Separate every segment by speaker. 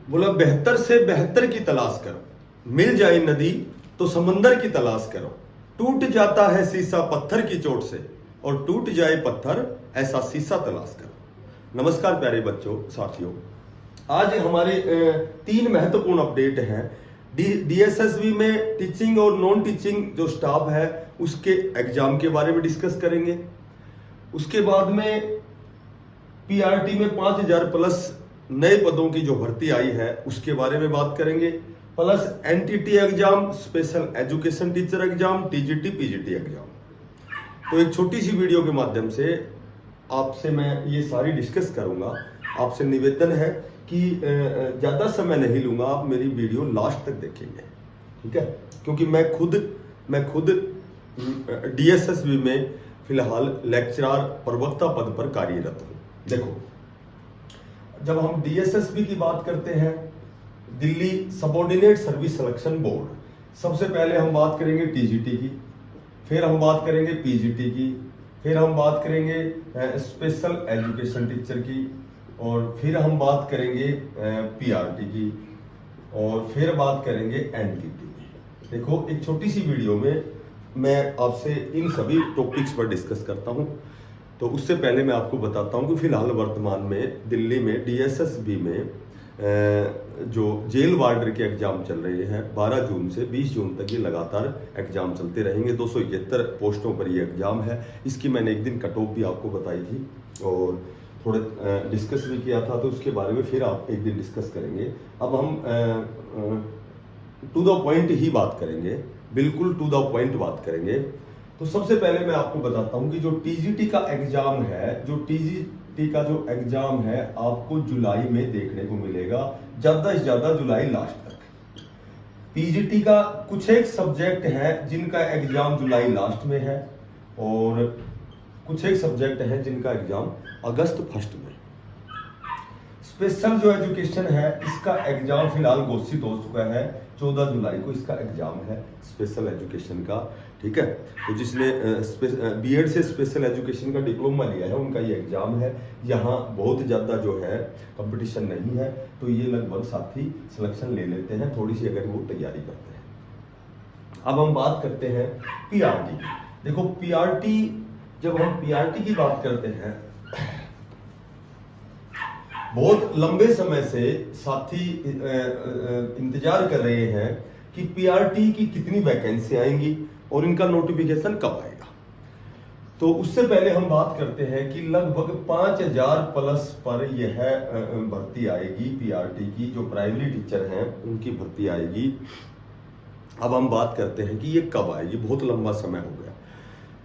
Speaker 1: बोला बेहतर से बेहतर की तलाश करो, मिल जाए नदी तो समंदर की तलाश करो, टूट जाता है शीशा पत्थर की चोट से और टूट जाए पत्थर ऐसा शीशा तलाश करो। नमस्कार प्यारे बच्चों साथियों, आज हमारे 3 महत्वपूर्ण अपडेट हैं। डीएसएसबी में टीचिंग और नॉन टीचिंग जो स्टाफ है उसके एग्जाम के बारे में डिस्कस करेंगे। उसके बाद में पीआरटी में 5000 प्लस नए पदों की जो भर्ती आई है उसके बारे में बात करेंगे, plus NTT exam, special education teacher exam, TGT PGT exam. तो एक छोटी सी वीडियो के माध्यम से आपसे मैं ये सारी डिस्कस करूंगा। आपसे निवेदन है कि ज्यादा समय नहीं लूंगा, आप मेरी वीडियो लास्ट तक देखेंगे, ठीक है? क्योंकि मैं खुद डीएसएसबी में फिलहाल लेक्चरर प्रवक्ता पद पर कार्यरत हूं। देखो, जब हम डीएसएसबी की बात करते हैं, Delhi subordinate service selection board, सबसे पहले हम बात करेंगे टीजीटी की, फिर हम बात करेंगे पीजीटी की, फिर हम बात करेंगे स्पेशल एजुकेशन टीचर की, और फिर हम बात करेंगे पीआरटी की, और फिर बात करेंगे एनटीटी की। देखो, एक छोटी सी वीडियो में मैं आपसे इन सभी टॉपिक्स पर डिस्कस करता हूं। तो उससे पहले मैं आपको बताता हूं कि फिलहाल वर्तमान में दिल्ली में डीएसएसबी में जो जेल वार्डर के एग्जाम चल रहे हैं, 12 जून से 20 जून तक ये लगातार एग्जाम चलते रहेंगे। 271 पोस्टों पर ये एग्जाम है। इसकी मैंने एक दिन कट ऑफ भी आपको बताई थी और थोड़े डिस्कस भी किया था, तो उसके बारे में फिर आप एक दिन डिस्कस करेंगे। अब हम टू द पॉइंट ही बात करेंगे, बिल्कुल टू द पॉइंट बात करेंगे। तो सबसे पहले मैं आपको बताता हूं कि जो टीजीटी का एग्जाम है, जो टीजीटी का जो एग्जाम है आपको जुलाई में देखने को मिलेगा, ज्यादा से ज्यादा जुलाई लास्ट तक। पीजीटी का कुछ एक सब्जेक्ट है जिनका एग्जाम जुलाई लास्ट में है, और कुछ एक सब्जेक्ट है जिनका एग्जाम अगस्त फर्स्ट में। स्पेशल जो एजुकेशन है इसका एग्जाम फिलहाल घोषित हो चुका है, 14 जुलाई को इसका एग्जाम है स्पेशल एजुकेशन का, ठीक है? तो जिसने बीएड से स्पेशल एजुकेशन का डिप्लोमा लिया है उनका ये एग्जाम है। यहाँ बहुत ज़्यादा जो है कंपटीशन नहीं है, तो ये लगभग साथी सिलेक्शन ले लेते हैं थोड़ी सी अगर वो तैयारी करते हैं। अब हम बात करते हैं पीआरटी की। देखो, पीआरटी, जब हम पीआरटी की बात करते हैं, बहुत लंबे समय से साथी इंतजार कर रहे हैं कि पीआरटी की कितनी वैकेंसी आएंगी और इनका नोटिफिकेशन कब आएगा। तो उससे पहले हम बात करते हैं कि लगभग 5000 प्लस पर यह भर्ती आएगी पीआरटी की, जो प्राइमरी टीचर हैं उनकी भर्ती आएगी। अब हम बात करते हैं कि ये कब आएगी। बहुत लंबा समय हो गया।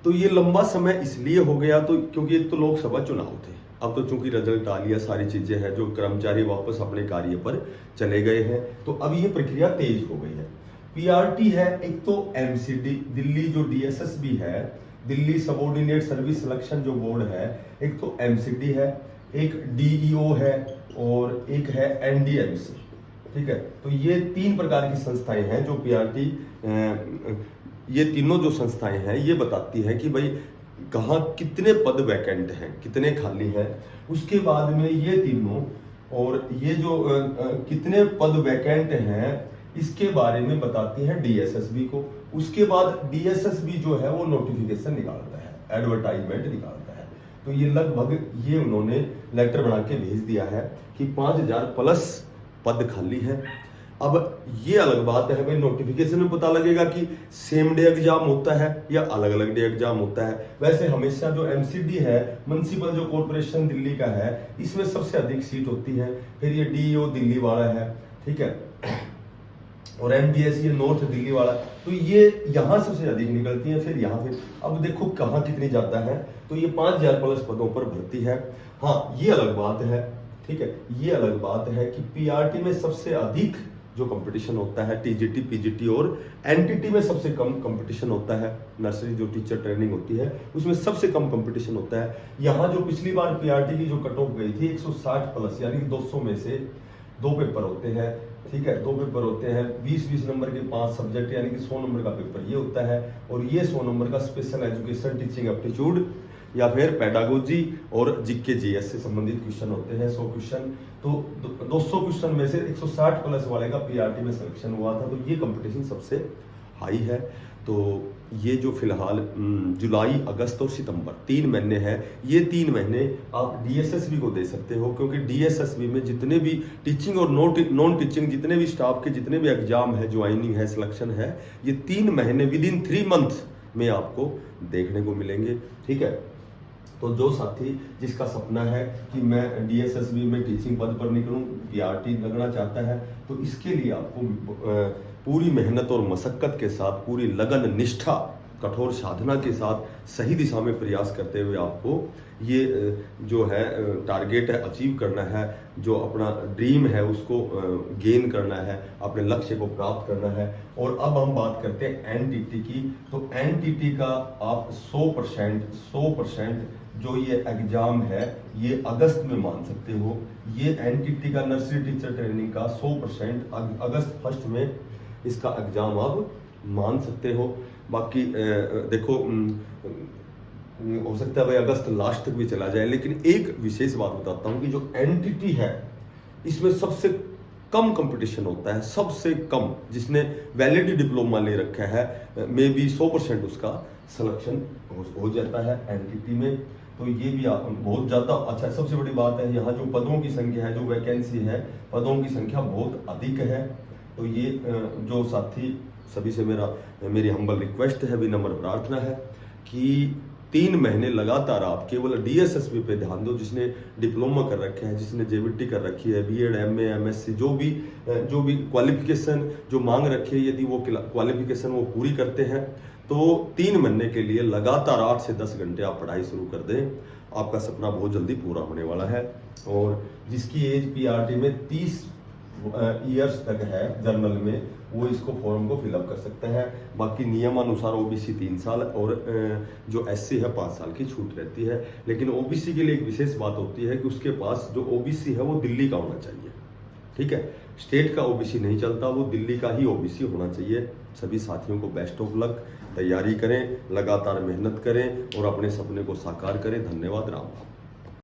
Speaker 1: तो ये लंबा समय इसलिए हो गया तो क्योंकि एक तो लोकसभा चुनाव थे, अब तो चूंकि रिजल्ट आ लिया, सारी चीजें हैं, जो कर्मचारी वापस अपने कार्य पर चले गए हैं, तो अब ये प्रक्रिया तेज हो गई है। पीआरटी है, एक तो एमसीडी दिल्ली जो डीएसएसबी है, दिल्ली सबऑर्डिनेट सर्विस सिलेक्शन जो बोर्ड है, एक तो एमसीडी है, एक डीईओ है और एक है एनडीएमसी, ठीक है? तो ये 3 प्रकार की संस्थाएं हैं जो पीआरटी, ये तीनों जो संस्थाएं हैं ये बताती हैं कि भाई कहाँ कितने पद वैकेंट हैं, कितने खाली हैं। उसके बाद में ये तीनों और ये जो कितने पद वैकेंट हैं इसके बारे में बताती हैं डीएसएसबी को। उसके बाद डीएसएसबी जो है वो नोटिफिकेशन निकालता है, एडवर्टाइजमेंट निकालता है। तो ये लगभग ये उन्होंने लेटर बना के भेज दिया है कि 5000 प्लस पद खाली है। अब ये अलग बात है भाई, नोटिफिकेशन में पता लगेगा कि सेम डे एग्जाम होता है या अलग अलग डे एग्जाम होता है। वैसे हमेशा जो एमसीडी है, म्युनिसिपल जो कॉर्पोरेशन दिल्ली का है, इसमें सबसे अधिक सीट होती है। फिर ये डीईओ दिल्ली वाला है, ठीक है, और एमडीएस ये नॉर्थ दिल्ली वाला, तो ये यहाँ सबसे अधिक निकलती है। फिर यहाँ फिर अब देखो कहाँ कितनी ज्यादा है, तो ये 5000 प्लस पदों पर भर्ती है। हाँ, ये अलग बात है, ठीक है, ये अलग बात है कि पीआरटी में सबसे अधिक जो कंपटीशन होता है, टीजीटी पीजीटी और एनटीटी में सबसे कम कंपटीशन होता है। नर्सरी जो टीचर ट्रेनिंग होती है उसमें सबसे कम कंपटीशन होता है। यहाँ जो पिछली बार पीआरटी की जो कट ऑफ गई थी 160 प्लस, यानी 200 में से 2 पेपर होते हैं, ठीक है, 2 पेपर होते हैं, 20-20 नंबर के 5 सब्जेक्ट, यानी कि 100 नंबर का पेपर ये होता है, और ये 100 नंबर का स्पेशल एजुकेशन टीचिंग एप्टीट्यूड या फिर पेडागोजी और जीके जीएस से संबंधित क्वेश्चन होते हैं 100 क्वेश्चन। तो 200 क्वेश्चन में से 160 प्लस वाले का पीआरटी में सिलेक्शन हुआ था, तो ये कंपटीशन सबसे हाई है। तो ये जो फिलहाल जुलाई, अगस्त और सितंबर 3 महीने हैं, ये 3 महीने आप डीएसएसबी को दे सकते हो, क्योंकि डीएसएसबी में जितने भी टीचिंग और नॉन टीचिंग जितने भी स्टाफ के जितने भी एग्जाम है, ज्वाइनिंग है, सिलेक्शन है, ये 3 महीने विदिन 3 मंथ में आपको देखने को मिलेंगे। ठीक है, तो जो साथी जिसका सपना है कि मैं डीएसएसबी में टीचिंग पद पर निकलूं, पीआरटी लगना चाहता है, तो इसके लिए आपको पूरी मेहनत और मशक्कत के साथ, पूरी लगन, निष्ठा, कठोर साधना के साथ सही दिशा में प्रयास करते हुए आपको ये जो है टारगेट है अचीव करना है, जो अपना ड्रीम है उसको गेन करना है, अपने लक्ष्य को प्राप्त करना है। और अब हम बात करते हैं एनटीटी की। तो एनटीटी का आप 100% जो ये एग्जाम है ये अगस्त में मान सकते हो। ये एनटीटी का नर्सरी टीचर ट्रेनिंग का 100% अगस्त 1 में इसका एग्जाम आप मान सकते हो। बाकी देखो हो सकता है भाई अगस्त लास्ट तक भी चला जाए, लेकिन एक विशेष बात बताता हूं कि जो एनटीटी है इसमें सबसे कम कंपटीशन होता है, सबसे कम। जिसने वैलिड डिप्लोमा ले रखा है मे बी 100% उसका सिलेक्शन हो जाता है एनटीटी में। तो ये भी बहुत ज़्यादा अच्छा, सबसे बड़ी बात है यहाँ जो पदों की संख्या है, जो वैकेंसी है, पदों की संख्या बहुत अधिक है। तो ये जो साथी सभी से मेरी हम्बल रिक्वेस्ट है, विनम्र प्रार्थना है कि 3 महीने लगातार आप केवल डीएसएसबी पे ध्यान दो। जिसने डिप्लोमा कर रखे हैं, जिसने जेबीटी कर रखी है, बीएड, एमए, एमएससी, जो भी क्वालिफिकेशन जो मांग रखी है, यदि वो क्वालिफिकेशन वो पूरी करते हैं तो 3 महीने के लिए लगातार 8 से 10 घंटे आप पढ़ाई शुरू कर दें, आपका सपना बहुत जल्दी पूरा होने वाला है। और जिसकी एज पीआरटी में 30 ईयर्स तक है जनरल में, वो इसको फॉर्म को फिलअप कर सकते हैं। बाकी नियमानुसार ओबीसी 3 साल और जो एससी है 5 साल की छूट रहती है। लेकिन ओबीसी के लिए एक विशेष बात होती है कि उसके पास जो ओबीसी है वो दिल्ली का होना चाहिए। ठीक है, स्टेट का ओबीसी नहीं चलता, वो दिल्ली का ही ओबीसी होना चाहिए। सभी साथियों को बेस्ट ऑफ लक, तैयारी करें, लगातार मेहनत करें और अपने सपने को साकार करें। धन्यवाद। राम राम।